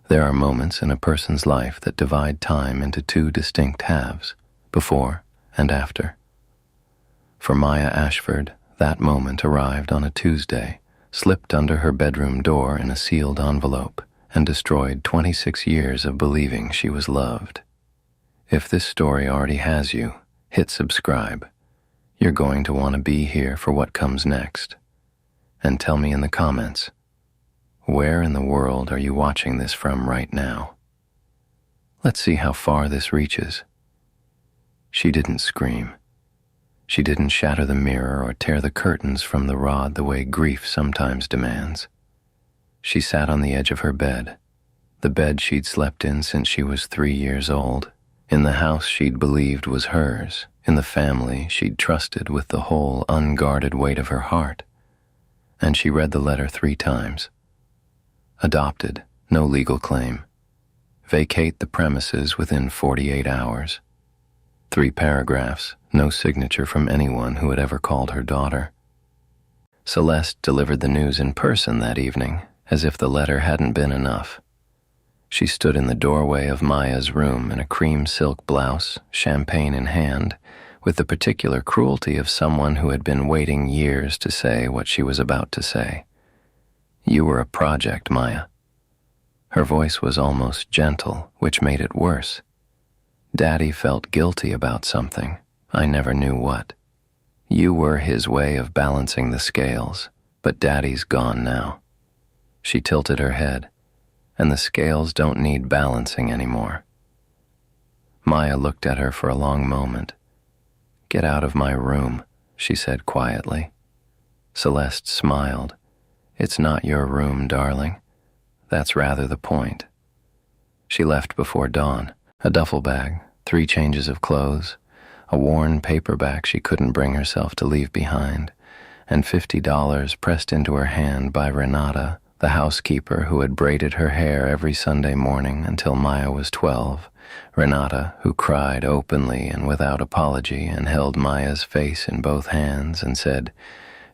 There are moments in a person's life that divide time into two distinct halves, before and after. For Maya Ashford, that moment arrived on a Tuesday, slipped under her bedroom door in a sealed envelope, and destroyed 26 years of believing she was loved. If this story already has you, hit subscribe. You're going to want to be here for what comes next. And tell me in the comments, where in the world are you watching this from right now? Let's see how far this reaches. She didn't scream. She didn't shatter the mirror or tear the curtains from the rod the way grief sometimes demands. She sat on the edge of her bed, the bed she'd slept in since she was 3 years old, in the house she'd believed was hers, in the family she'd trusted with the whole unguarded weight of her heart. And she read the letter 3 times. Adopted, no legal claim. Vacate the premises within 48 hours. 3 paragraphs, no signature from anyone who had ever called her daughter. Celeste delivered the news in person that evening, as if the letter hadn't been enough. She stood in the doorway of Maya's room in a cream silk blouse, champagne in hand, with the particular cruelty of someone who had been waiting years to say what she was about to say. You were a project, Maya. Her voice was almost gentle, which made it worse. Daddy felt guilty about something. I never knew what. You were his way of balancing the scales, but Daddy's gone now. She tilted her head, and the scales don't need balancing anymore. Maya looked at her for a long moment. Get out of my room, she said quietly. Celeste smiled. It's not your room, darling. That's rather the point. She left before dawn, a duffel bag, 3 changes of clothes, a worn paperback she couldn't bring herself to leave behind, and $50 pressed into her hand by Renata, the housekeeper who had braided her hair every Sunday morning until Maya was 12, Renata, who cried openly and without apology and held Maya's face in both hands and said,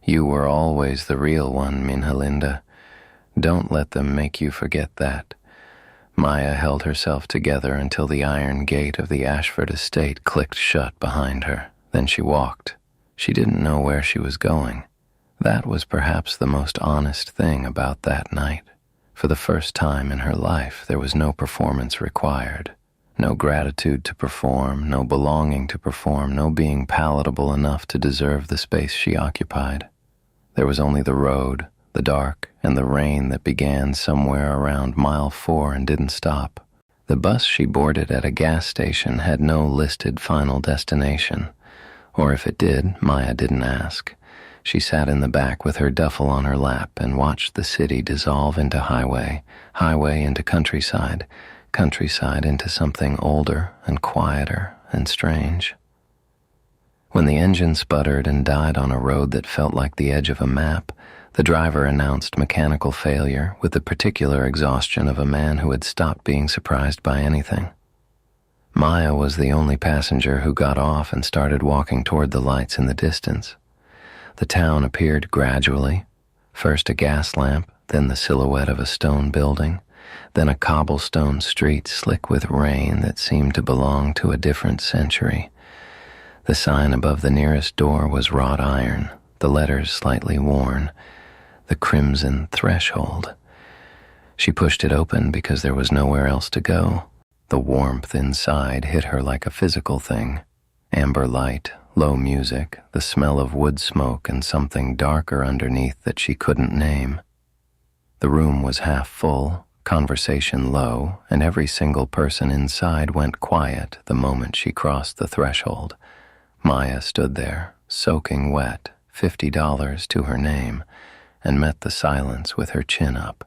"You were always the real one, Minhalinda. Don't let them make you forget that." Maya held herself together until the iron gate of the Ashford estate clicked shut behind her. Then she walked. She didn't know where she was going. That was perhaps the most honest thing about that night. For the first time in her life, there was no performance required. No gratitude to perform, no belonging to perform, no being palatable enough to deserve the space she occupied. There was only the road, the dark, and the rain that began somewhere around mile 4 and didn't stop. The bus she boarded at a gas station had no listed final destination, or if it did, Maya didn't ask. She sat in the back with her duffel on her lap and watched the city dissolve into highway, highway into countryside, countryside into something older and quieter and strange. When the engine sputtered and died on a road that felt like the edge of a map, the driver announced mechanical failure with the particular exhaustion of a man who had stopped being surprised by anything. Maya was the only passenger who got off and started walking toward the lights in the distance. The town appeared gradually, first a gas lamp, then the silhouette of a stone building, then a cobblestone street slick with rain that seemed to belong to a different century. The sign above the nearest door was wrought iron, the letters slightly worn, the crimson threshold. She pushed it open because there was nowhere else to go. The warmth inside hit her like a physical thing. Amber light, low music, the smell of wood smoke, and something darker underneath that she couldn't name. The room was half full, conversation low, and every single person inside went quiet the moment she crossed the threshold. Maya stood there, soaking wet, $50 to her name, and met the silence with her chin up.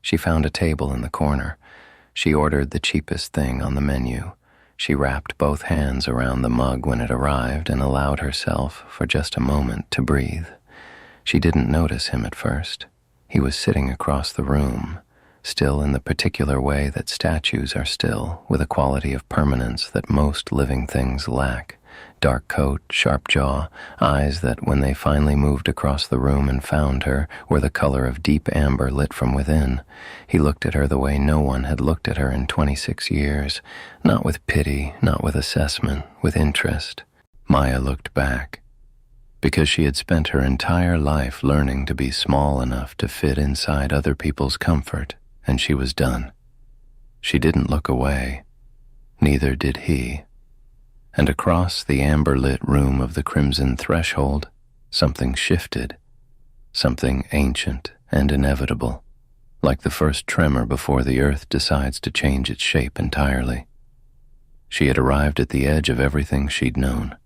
She found a table in the corner. She ordered the cheapest thing on the menu. She wrapped both hands around the mug when it arrived and allowed herself, for just a moment, to breathe. She didn't notice him at first. He was sitting across the room, still in the particular way that statues are still, with a quality of permanence that most living things lack. Dark coat, sharp jaw, eyes that, when they finally moved across the room and found her, were the color of deep amber lit from within. He looked at her the way no one had looked at her in 26 years, not with pity, not with assessment, with interest. Maya looked back, because she had spent her entire life learning to be small enough to fit inside other people's comfort, and she was done. She didn't look away. Neither did he. And across the amber-lit room of the crimson threshold, something shifted, something ancient and inevitable, like the first tremor before the earth decides to change its shape entirely. She had arrived at the edge of everything she'd known.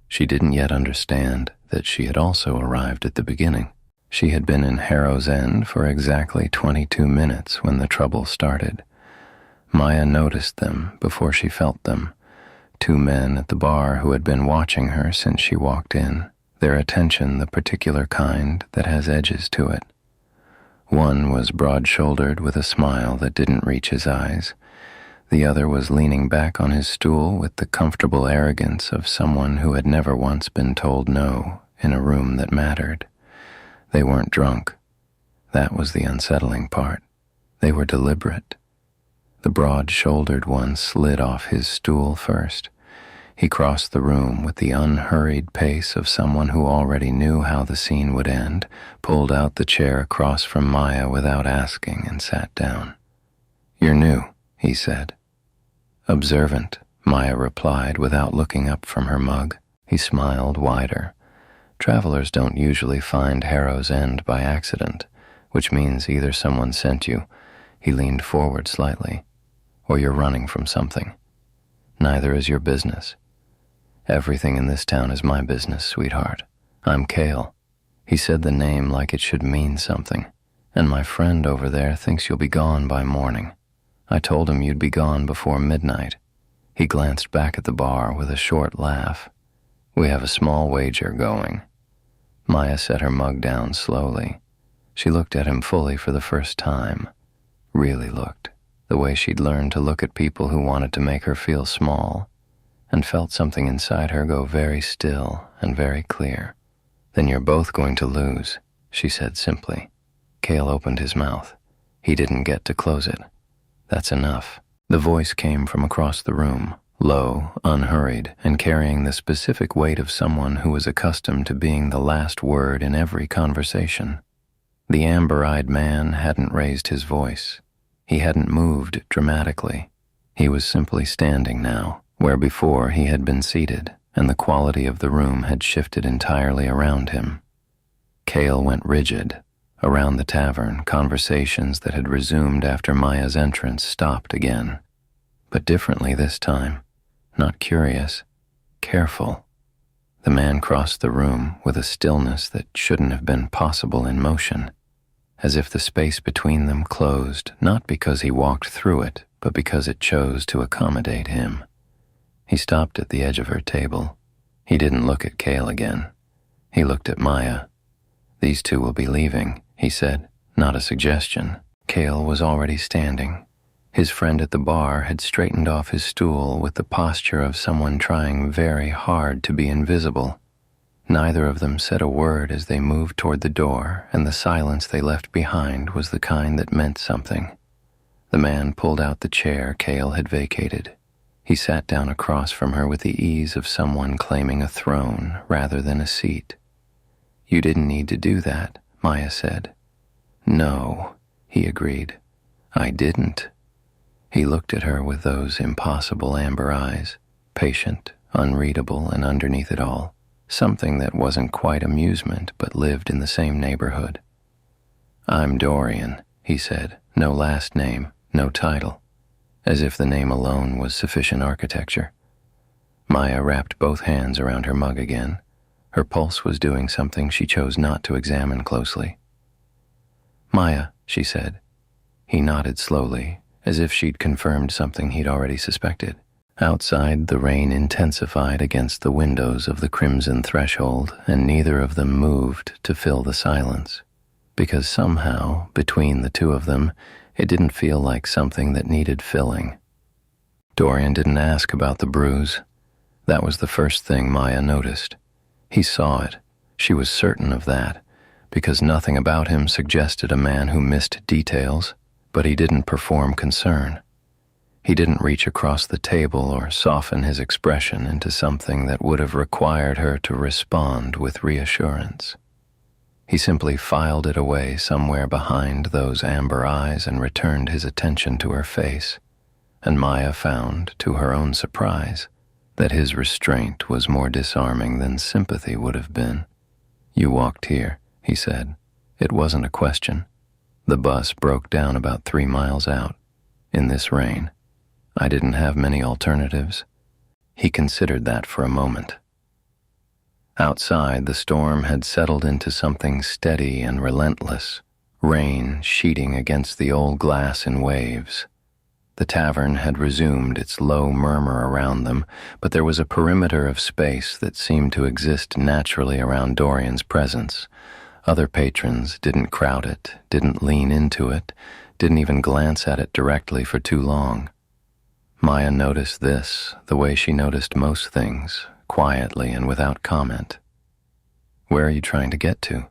She didn't yet understand that she had also arrived at the beginning. She had been in Harrow's End for exactly 22 minutes when the trouble started. Maya noticed them before she felt them. 2 men at the bar who had been watching her since she walked in, their attention the particular kind that has edges to it. One was broad-shouldered with a smile that didn't reach his eyes. The other was leaning back on his stool with the comfortable arrogance of someone who had never once been told no in a room that mattered. They weren't drunk. That was the unsettling part. They were deliberate. The broad-shouldered one slid off his stool first. He crossed the room with the unhurried pace of someone who already knew how the scene would end, pulled out the chair across from Maya without asking, and sat down. "You're new," he said. "Observant," Maya replied without looking up from her mug. He smiled wider. "Travelers don't usually find Harrow's End by accident, which means either someone sent you," he leaned forward slightly, "or you're running from something. Neither is your business. Everything in this town is my business, sweetheart. I'm Cale." He said the name like it should mean something. "And my friend over there thinks you'll be gone by morning. I told him you'd be gone before midnight." He glanced back at the bar with a short laugh. "We have a small wager going." Maya set her mug down slowly. She looked at him fully for the first time. Really looked, the way she'd learned to look at people who wanted to make her feel small, and felt something inside her go very still and very clear. "Then you're both going to lose," she said simply. Cale opened his mouth. He didn't get to close it. "That's enough." The voice came from across the room, low, unhurried, and carrying the specific weight of someone who was accustomed to being the last word in every conversation. The amber-eyed man hadn't raised his voice. He hadn't moved dramatically. He was simply standing now, where before he had been seated, and the quality of the room had shifted entirely around him. Cale went rigid. Around the tavern, conversations that had resumed after Maya's entrance stopped again. But differently this time. Not curious, careful. The man crossed the room with a stillness that shouldn't have been possible in motion, as if the space between them closed not because he walked through it, but because it chose to accommodate him. He stopped at the edge of her table. He didn't look at Cale again. He looked at Maya. "These two will be leaving," he said, not a suggestion. Cale was already standing. His friend at the bar had straightened off his stool with the posture of someone trying very hard to be invisible. Neither of them said a word as they moved toward the door, and the silence they left behind was the kind that meant something. The man pulled out the chair Cale had vacated. He sat down across from her with the ease of someone claiming a throne rather than a seat. "You didn't need to do that," Maya said. "No," he agreed. "I didn't." He looked at her with those impossible amber eyes, patient, unreadable, and underneath it all, something that wasn't quite amusement but lived in the same neighborhood. "I'm Dorian," he said, no last name, no title, as if the name alone was sufficient architecture. Maya wrapped both hands around her mug again. Her pulse was doing something she chose not to examine closely. "Maya," she said. He nodded slowly, as if she'd confirmed something he'd already suspected. Outside, the rain intensified against the windows of the crimson threshold, and neither of them moved to fill the silence, because somehow, between the two of them, it didn't feel like something that needed filling. Dorian didn't ask about the bruise. That was the first thing Maya noticed. He saw it. She was certain of that, because nothing about him suggested a man who missed details, but he didn't perform concern. He didn't reach across the table or soften his expression into something that would have required her to respond with reassurance. He simply filed it away somewhere behind those amber eyes and returned his attention to her face, and Maya found, to her own surprise, that his restraint was more disarming than sympathy would have been. "You walked here," he said. It wasn't a question. "The bus broke down about 3 miles out. In this rain. I didn't have many alternatives." He considered that for a moment. Outside, the storm had settled into something steady and relentless, rain sheeting against the old glass in waves. The tavern had resumed its low murmur around them, but there was a perimeter of space that seemed to exist naturally around Dorian's presence. Other patrons didn't crowd it, didn't lean into it, didn't even glance at it directly for too long. Maya noticed this the way she noticed most things, quietly and without comment. "Where are you trying to get to?"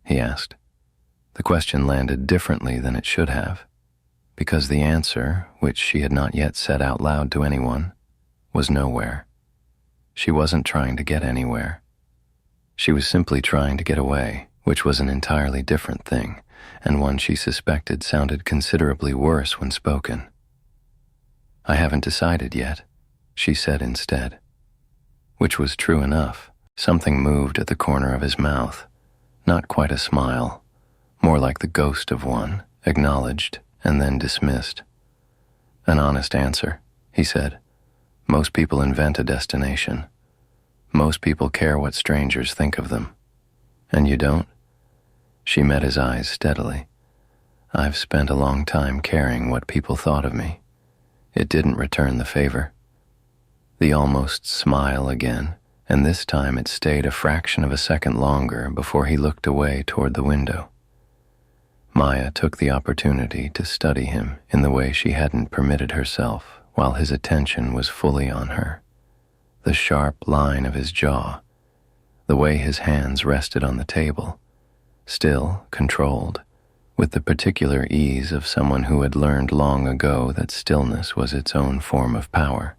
he asked. The question landed differently than it should have, because the answer, which she had not yet said out loud to anyone, was nowhere. She wasn't trying to get anywhere. She was simply trying to get away, which was an entirely different thing, and one she suspected sounded considerably worse when spoken. "I haven't decided yet," she said instead. Which was true enough. Something moved at the corner of his mouth. Not quite a smile, more like the ghost of one, acknowledged and then dismissed. "An honest answer," he said. "Most people invent a destination. Most people care what strangers think of them. And you don't?" She met his eyes steadily. "I've spent a long time caring what people thought of me. It didn't return the favor." The almost smile again, and this time it stayed a fraction of a second longer before he looked away toward the window. Maya took the opportunity to study him in the way she hadn't permitted herself while his attention was fully on her. The sharp line of his jaw, the way his hands rested on the table, still controlled, with the particular ease of someone who had learned long ago that stillness was its own form of power.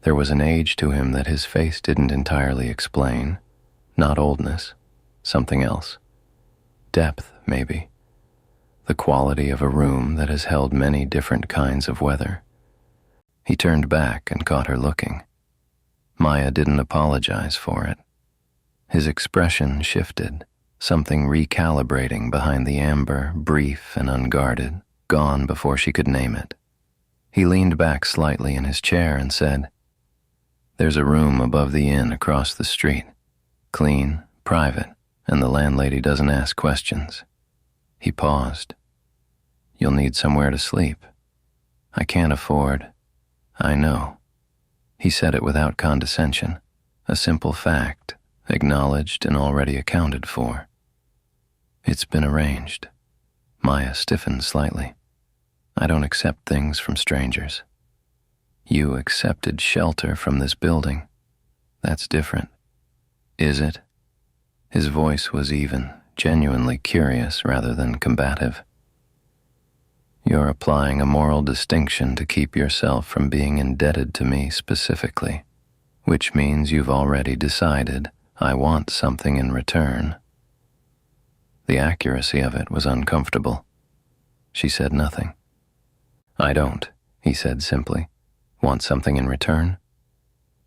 There was an age to him that his face didn't entirely explain, not oldness, something else. Depth, maybe. The quality of a room that has held many different kinds of weather. He turned back and caught her looking. Maya didn't apologize for it. His expression shifted, something recalibrating behind the amber, brief and unguarded, gone before she could name it. He leaned back slightly in his chair and said, "There's a room above the inn across the street. Clean, private, and the landlady doesn't ask questions." He paused. "You'll need somewhere to sleep." "I can't afford." "I know." He said it without condescension, a simple fact, acknowledged and already accounted for. "It's been arranged." Maya stiffened slightly. "I don't accept things from strangers." "You accepted shelter from this building. That's different." "Is it?" His voice was even, genuinely curious rather than combative. "You're applying a moral distinction to keep yourself from being indebted to me specifically, which means you've already decided I want something in return." The accuracy of it was uncomfortable. She said nothing. "I don't," he said simply. "Want something in return?"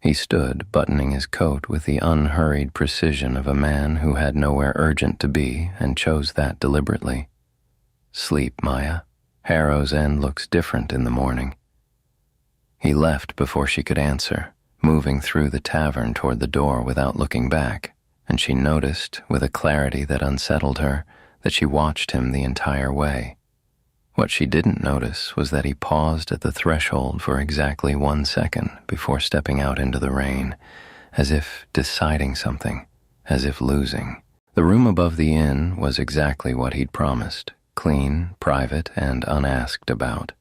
He stood, buttoning his coat with the unhurried precision of a man who had nowhere urgent to be and chose that deliberately. "Sleep, Maya. Harrow's End looks different in the morning." He left before she could answer, moving through the tavern toward the door without looking back, and she noticed, with a clarity that unsettled her, that she watched him the entire way. What she didn't notice was that he paused at the threshold for exactly 1 second before stepping out into the rain, as if deciding something, as if losing. The room above the inn was exactly what he'd promised, clean, private, and unasked about.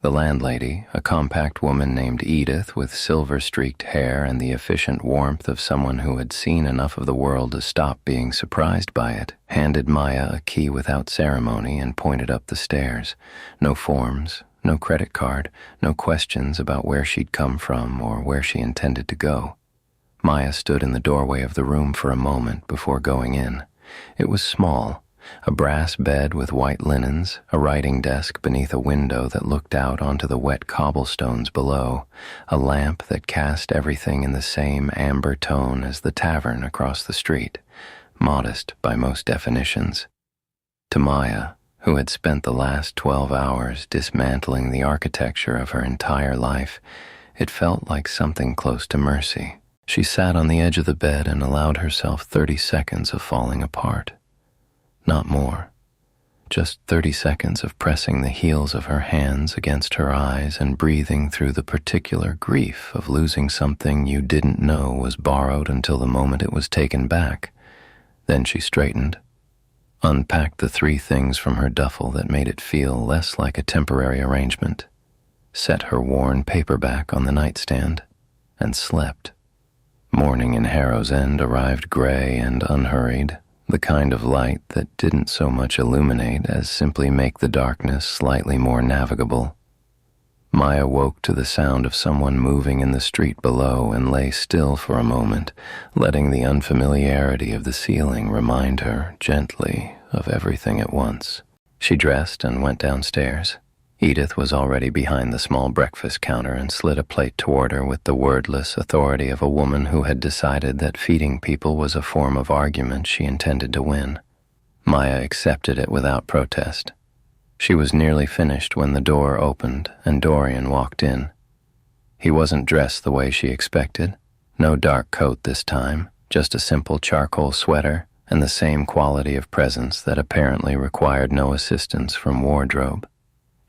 The landlady, a compact woman named Edith with silver-streaked hair and the efficient warmth of someone who had seen enough of the world to stop being surprised by it, handed Maya a key without ceremony and pointed up the stairs. No forms, no credit card, no questions about where she'd come from or where she intended to go. Maya stood in the doorway of the room for a moment before going in. It was small. A brass bed with white linens, a writing desk beneath a window that looked out onto the wet cobblestones below, a lamp that cast everything in the same amber tone as the tavern across the street, modest by most definitions. To Maya, who had spent the last 12 hours dismantling the architecture of her entire life, it felt like something close to mercy. She sat on the edge of the bed and allowed herself 30 seconds of falling apart. Not more. Just 30 seconds of pressing the heels of her hands against her eyes and breathing through the particular grief of losing something you didn't know was borrowed until the moment it was taken back. Then she straightened, unpacked the 3 things from her duffel that made it feel less like a temporary arrangement, set her worn paperback on the nightstand, and slept. Morning in Harrow's End arrived gray and unhurried, the kind of light that didn't so much illuminate as simply make the darkness slightly more navigable. Maya woke to the sound of someone moving in the street below and lay still for a moment, letting the unfamiliarity of the ceiling remind her, gently, of everything at once. She dressed and went downstairs. Edith was already behind the small breakfast counter and slid a plate toward her with the wordless authority of a woman who had decided that feeding people was a form of argument she intended to win. Maya accepted it without protest. She was nearly finished when the door opened and Dorian walked in. He wasn't dressed the way she expected. No dark coat this time, just a simple charcoal sweater and the same quality of presence that apparently required no assistance from wardrobe.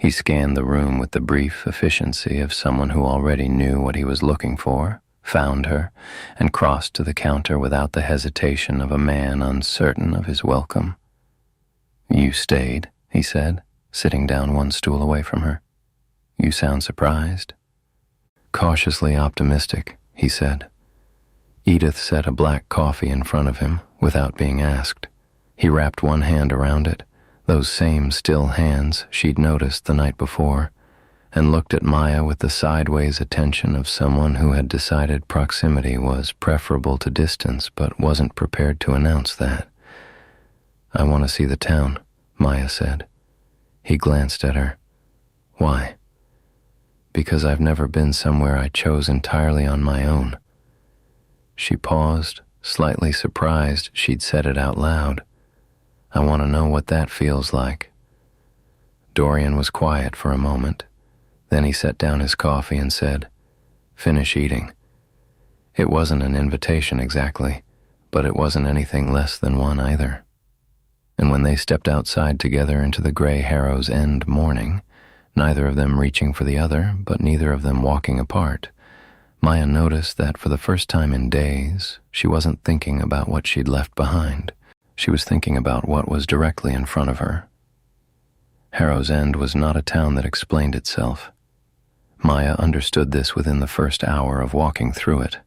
He scanned the room with the brief efficiency of someone who already knew what he was looking for, found her, and crossed to the counter without the hesitation of a man uncertain of his welcome. "You stayed," he said, sitting down one stool away from her. "You sound surprised." "Cautiously optimistic," he said. Edith set a black coffee in front of him without being asked. He wrapped one hand around it, those same still hands she'd noticed the night before, and looked at Maya with the sideways attention of someone who had decided proximity was preferable to distance but wasn't prepared to announce that. "I want to see the town," Maya said. He glanced at her. "Why?" "Because I've never been somewhere I chose entirely on my own." She paused, slightly surprised she'd said it out loud. "I want to know what that feels like." Dorian was quiet for a moment. Then he set down his coffee and said, "Finish eating." It wasn't an invitation exactly, but it wasn't anything less than one either. And when they stepped outside together into the gray Harrow's End morning, neither of them reaching for the other, but neither of them walking apart, Maya noticed that for the first time in days, she wasn't thinking about what she'd left behind. She was thinking about what was directly in front of her. Harrow's End was not a town that explained itself. Maya understood this within the first hour of walking through it.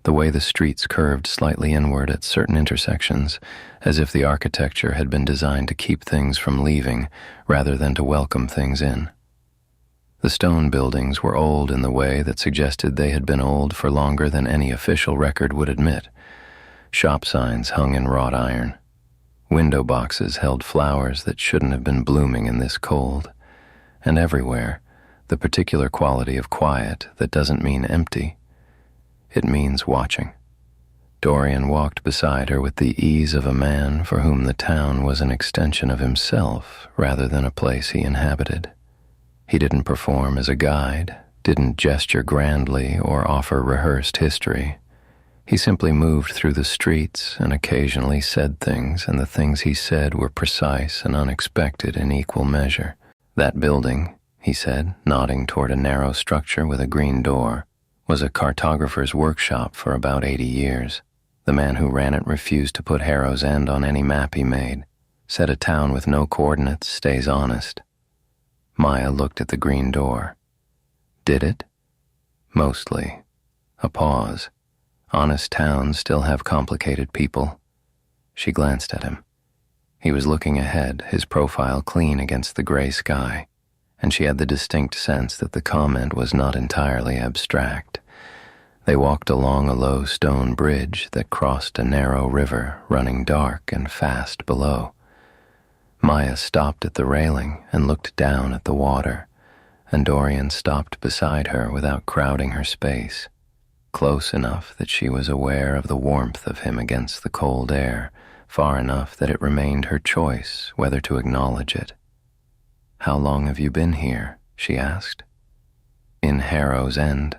The way the streets curved slightly inward at certain intersections, as if the architecture had been designed to keep things from leaving rather than to welcome things in. The stone buildings were old in the way that suggested they had been old for longer than any official record would admit. Shop signs hung in wrought iron. Window boxes held flowers that shouldn't have been blooming in this cold. And everywhere, the particular quality of quiet that doesn't mean empty. It means watching. Dorian walked beside her with the ease of a man for whom the town was an extension of himself rather than a place he inhabited. He didn't perform as a guide, didn't gesture grandly or offer rehearsed history. He simply moved through the streets and occasionally said things, and the things he said were precise and unexpected in equal measure. "That building," he said, nodding toward a narrow structure with a green door, "was a cartographer's workshop for about 80 years. The man who ran it refused to put Harrow's End on any map he made, said a town with no coordinates stays honest." Maya looked at the green door. Did it? Mostly. A pause. Honest towns still have complicated people. She glanced at him. He was looking ahead, his profile clean against the gray sky, and she had the distinct sense that the comment was not entirely abstract. They walked along a low stone bridge that crossed a narrow river running dark and fast below. Maya stopped at the railing and looked down at the water, and Dorian stopped beside her without crowding her space, close enough that she was aware of the warmth of him against the cold air, far enough that it remained her choice whether to acknowledge it. "How long have you been here?" she asked. "In Harrow's End."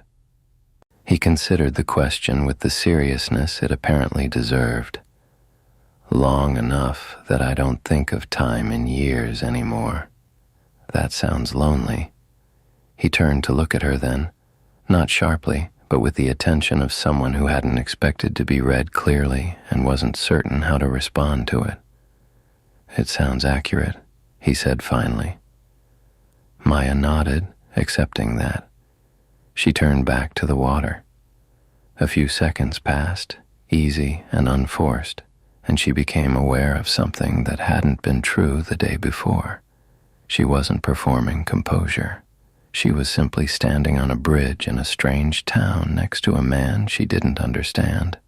He considered the question with the seriousness it apparently deserved. "Long enough that I don't think of time in years anymore. That sounds lonely." He turned to look at her then, not sharply, but with the attention of someone who hadn't expected to be read clearly and wasn't certain how to respond to it. "It sounds accurate," he said finally. Maya nodded, accepting that. She turned back to the water. A few seconds passed, easy and unforced, and she became aware of something that hadn't been true the day before. She wasn't performing composure. She was simply standing on a bridge in a strange town next to a man she didn't understand,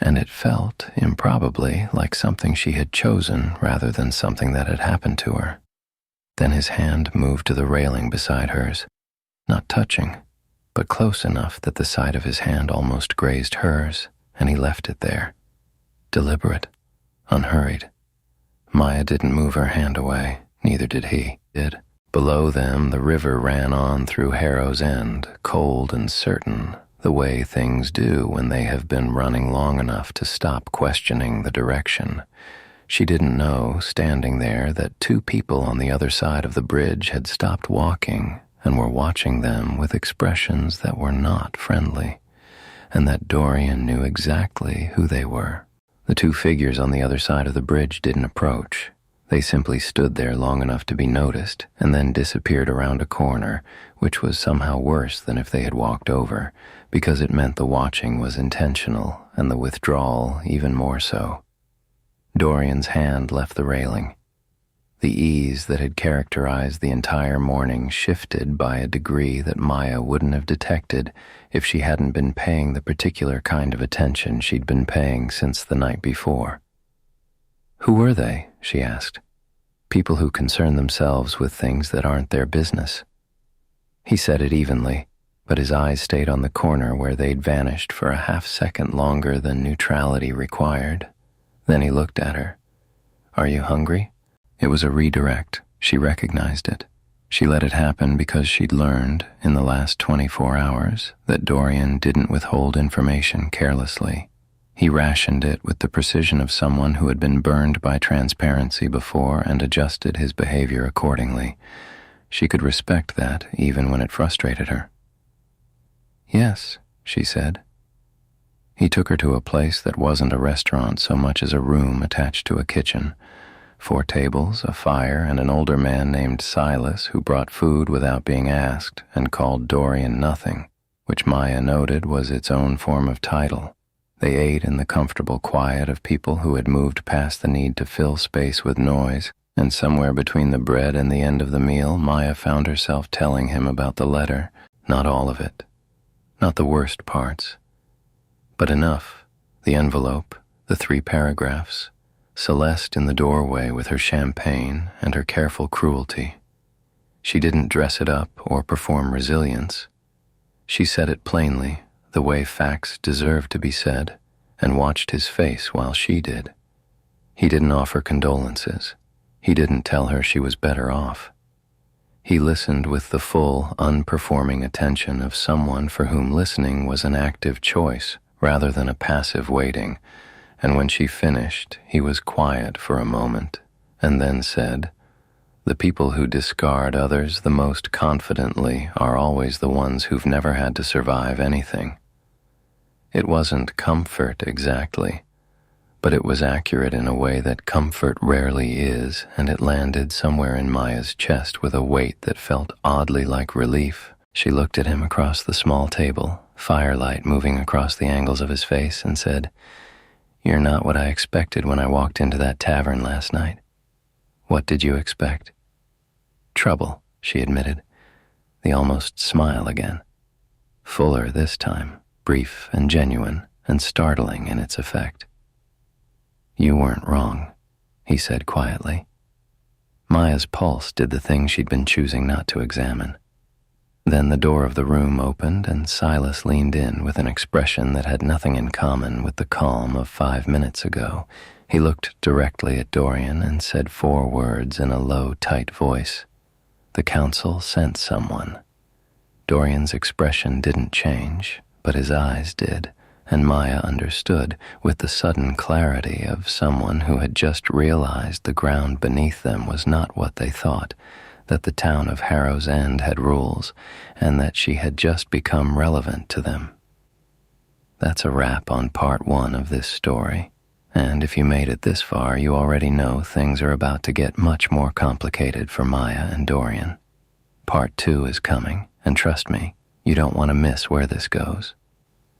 and it felt, improbably, like something she had chosen rather than something that had happened to her. Then his hand moved to the railing beside hers, not touching, but close enough that the side of his hand almost grazed hers, and he left it there, deliberate, unhurried. Maya didn't move her hand away, neither did he. Below them, the river ran on through Harrow's End, cold and certain, the way things do when they have been running long enough to stop questioning the direction. She didn't know, standing there, that two people on the other side of the bridge had stopped walking and were watching them with expressions that were not friendly, and that Dorian knew exactly who they were. The two figures on the other side of the bridge didn't approach. They simply stood there long enough to be noticed and then disappeared around a corner, which was somehow worse than if they had walked over, because it meant the watching was intentional and the withdrawal even more so. Dorian's hand left the railing. The ease that had characterized the entire morning shifted by a degree that Maya wouldn't have detected if she hadn't been paying the particular kind of attention she'd been paying since the night before. "Who were they?" she asked. "People who concern themselves with things that aren't their business." He said it evenly, but his eyes stayed on the corner where they'd vanished for a half-second longer than neutrality required. Then he looked at her. "Are you hungry?" It was a redirect. She recognized it. She let it happen because she'd learned, in the last 24 hours, that Dorian didn't withhold information carelessly. He rationed it with the precision of someone who had been burned by transparency before and adjusted his behavior accordingly. She could respect that even when it frustrated her. "Yes," she said. He took her to a place that wasn't a restaurant so much as a room attached to a kitchen. 4 tables, a fire, and an older man named Silas who brought food without being asked and called Dorian nothing, which Maya noted was its own form of title. They ate in the comfortable quiet of people who had moved past the need to fill space with noise, and somewhere between the bread and the end of the meal, Maya found herself telling him about the letter, not all of it, not the worst parts, but enough, the envelope, the 3 paragraphs, Celeste in the doorway with her champagne and her careful cruelty. She didn't dress it up or perform resilience. She said it plainly, the way facts deserve to be said, and watched his face while she did. He didn't offer condolences. He didn't tell her she was better off. He listened with the full, unperforming attention of someone for whom listening was an active choice rather than a passive waiting, and when she finished, he was quiet for a moment, and then said, "The people who discard others the most confidently are always the ones who've never had to survive anything." It wasn't comfort exactly, but it was accurate in a way that comfort rarely is, and it landed somewhere in Maya's chest with a weight that felt oddly like relief. She looked at him across the small table, firelight moving across the angles of his face, and said, "You're not what I expected when I walked into that tavern last night." "What did you expect?" "Trouble," she admitted, the almost smile again. Fuller this time, brief and genuine, and startling in its effect. "You weren't wrong," he said quietly. Maya's pulse did the thing she'd been choosing not to examine. Then the door of the room opened and Silas leaned in with an expression that had nothing in common with the calm of 5 minutes ago. He looked directly at Dorian and said 4 words in a low, tight voice. "The council sent someone." Dorian's expression didn't change, but his eyes did, and Maya understood with the sudden clarity of someone who had just realized the ground beneath them was not what they thought, that the town of Harrow's End had rules, and that she had just become relevant to them. That's a wrap on part 1 of this story, and if you made it this far, you already know things are about to get much more complicated for Maya and Dorian. Part 2 is coming, and trust me, you don't want to miss where this goes.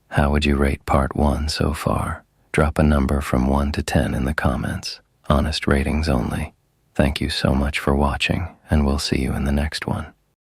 How would you rate part 1 so far? Drop a number from 1 to 10 in the comments. Honest ratings only. Thank you so much for watching, and we'll see you in the next one.